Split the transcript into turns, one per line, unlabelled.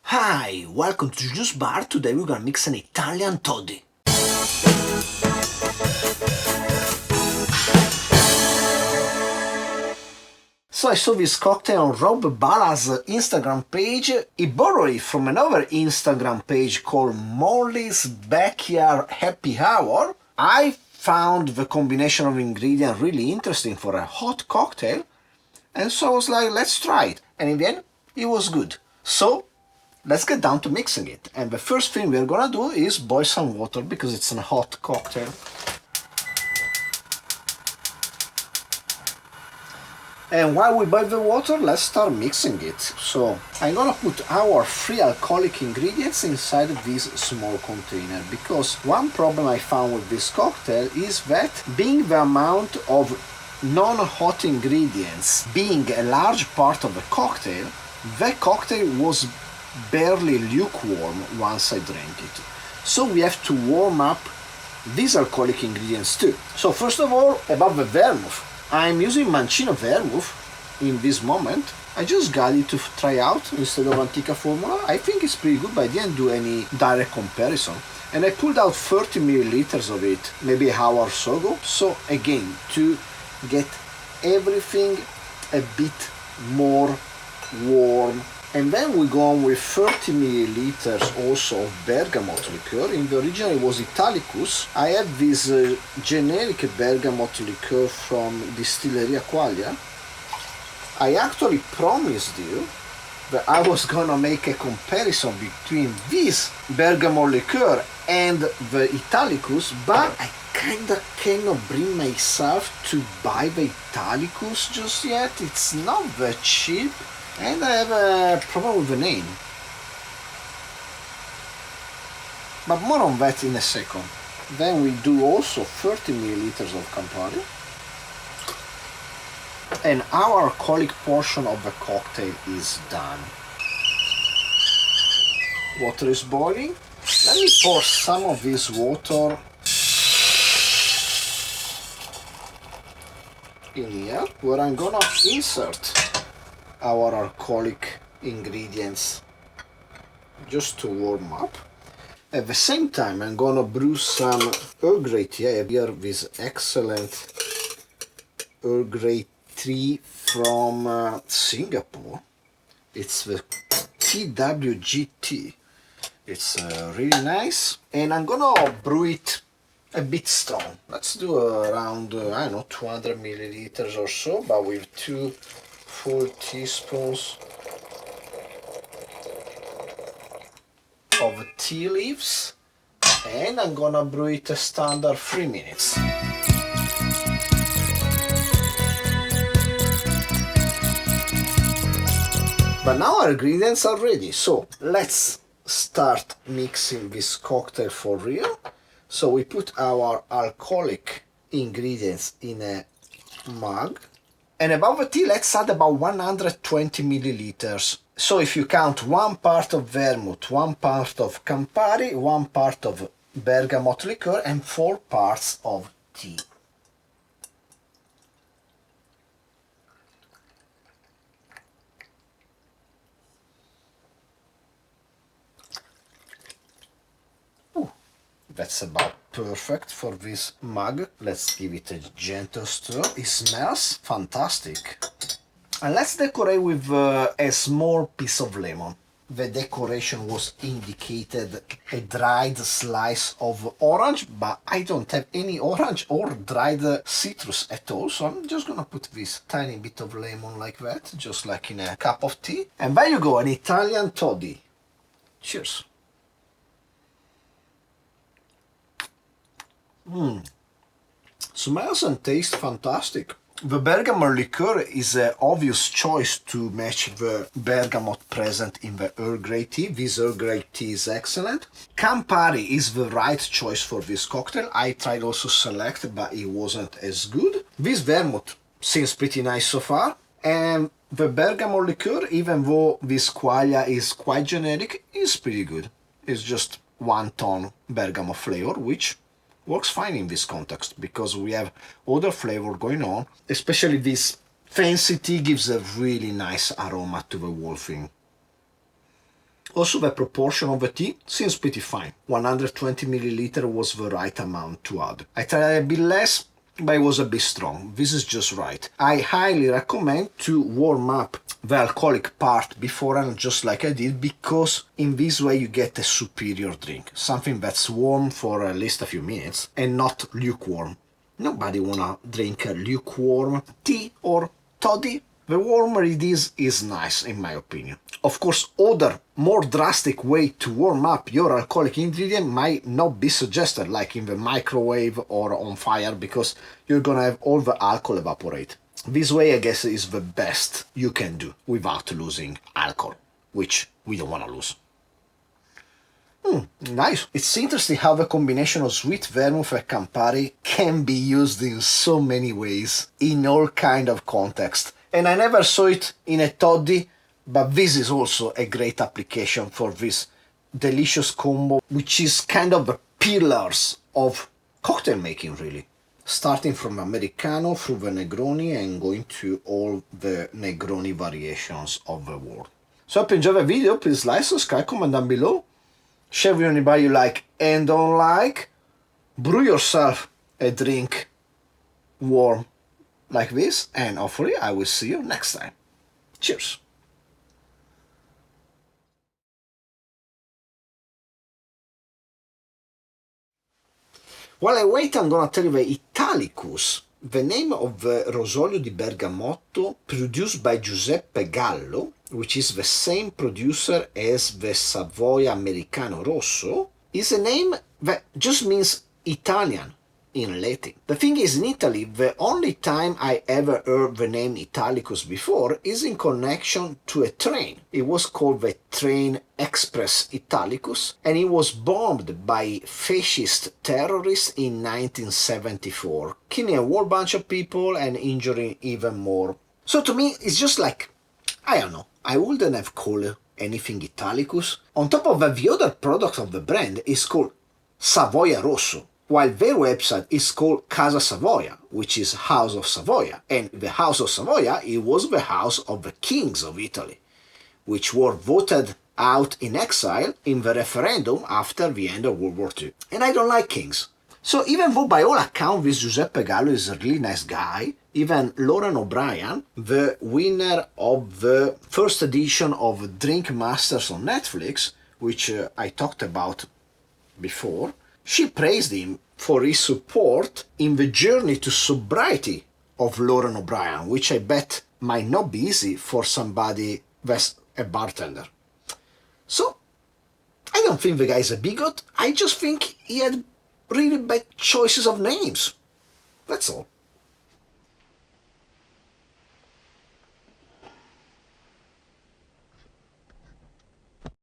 Hi, welcome to Juice Bar. Today we're gonna mix an Italian Toddy. So I saw this cocktail on Rob Bala's Instagram page. He borrowed it from another Instagram page called Molly's Backyard Happy Hour. I found the combination of ingredients really interesting for a hot cocktail, and so I was like, let's try it. And in the end, it was good. So let's get down to mixing it. And the first thing we're gonna do is boil some water because it's a hot cocktail. And while we boil the water, let's start mixing it. So I'm gonna put our free alcoholic ingredients inside this small container, because one problem I found with this cocktail is that being the amount of non-hot ingredients being a large part of the cocktail was barely lukewarm once I drank it. So we have to warm up these alcoholic ingredients too. So first of all, about the vermouth. I'm using Mancino vermouth in this moment. I just got it to try out instead of Antica Formula. I think it's pretty good, but I didn't do any direct comparison. And I pulled out 30 milliliters of it maybe an hour or so ago. So again, to get everything a bit more warm. And then we go on with 30 milliliters also of bergamot liqueur. In the original it was Italicus. I have this generic bergamot liqueur from Distilleria Quaglia. I actually promised you that I was gonna make a comparison between this bergamot liqueur and the Italicus, but I kinda cannot bring myself to buy the Italicus just yet. It's not that cheap. And I have a problem with the name. But more on that in a second. Then we do also 30 milliliters of Campari. And our alcoholic portion of the cocktail is done. Water is boiling. Let me pour some of this water in here, where I'm gonna insert our alcoholic ingredients just to warm up. At the same time, I'm gonna brew some Earl Grey tea. I have here this excellent Earl Grey tea from Singapore. It's the TWGT. It's really nice, and I'm gonna brew it a bit strong. Let's do around, I don't know, 200 milliliters or so, but with 2 full teaspoons of tea leaves, and I'm gonna brew it a standard 3 minutes. But now our ingredients are ready, so let's start mixing this cocktail for real. So we put our alcoholic ingredients in a mug. And above the tea, let's add about 120 milliliters. So if you count 1 part of vermouth, 1 part of Campari, 1 part of bergamot liqueur, and 4 parts of tea. That's about perfect for this mug. Let's give it a gentle stir. It smells fantastic. And let's decorate with a small piece of lemon. The decoration was indicated a dried slice of orange, but I don't have any orange or dried citrus at all, so I'm just gonna put this tiny bit of lemon like that, just like in a cup of tea. And there you go, an Italian Toddy. Cheers. Smells and tastes fantastic. The bergamot liqueur is an obvious choice to match the bergamot present in the Earl Grey tea. This Earl Grey tea is excellent. Campari is the right choice for this cocktail. I tried also Select, but it wasn't as good. This vermouth seems pretty nice so far. And the bergamot liqueur, even though this quaglia is quite generic, is pretty good. It's just 1 ton bergamot flavor, which works fine in this context because we have other flavor going on. Especially this fancy tea gives a really nice aroma to the whole thing. Also the proportion of the tea seems pretty fine. 120 milliliter was the right amount to add. I tried a bit less, but it was a bit strong. This is just right. I highly recommend to warm up the alcoholic part beforehand, just like I did, because in this way you get a superior drink. Something that's warm for at least a few minutes and not lukewarm. Nobody wanna drink a lukewarm tea or toddy. The warmer it is nice in my opinion. Of course, other more drastic way to warm up your alcoholic ingredient might not be suggested, like in the microwave or on fire, because you're gonna have all the alcohol evaporate. This way, I guess, is the best you can do without losing alcohol, which we don't wanna lose. Nice. It's interesting how the combination of sweet vermouth and Campari can be used in so many ways, in all kind of context. And I never saw it in a toddy, but this is also a great application for this delicious combo, which is kind of the pillars of cocktail making, really. Starting from Americano through the Negroni and going to all the Negroni variations of the world. So if you enjoyed the video, please like, subscribe, comment down below. Share with anybody you like and don't like. Brew yourself a drink warm like this, and hopefully I will see you next time. Cheers! While I wait, I'm gonna tell you the Italicus, the name of the Rosolio di Bergamotto produced by Giuseppe Gallo, which is the same producer as the Savoia Americano Rosso, is a name that just means Italian in Latin. The thing is, in Italy, the only time I ever heard the name Italicus before is in connection to a train. It was called the Train Express Italicus, and it was bombed by fascist terrorists in 1974, killing a whole bunch of people and injuring even more. So to me, it's just like, I don't know, I wouldn't have called anything Italicus. On top of that, the other product of the brand is called Savoia Rosso, while their website is called Casa Savoia, which is House of Savoia. And the House of Savoia, it was the house of the kings of Italy, which were voted out in exile in the referendum after the end of World War II. And I don't like kings. So even though by all accounts this Giuseppe Gallo is a really nice guy, even Lauren O'Brien, the winner of the first edition of Drink Masters on Netflix, which I talked about before, she praised him for his support in the journey to sobriety of Lauren O'Brien, which I bet might not be easy for somebody that's a bartender. So, I don't think the guy's a bigot, I just think he had really bad choices of names. That's all.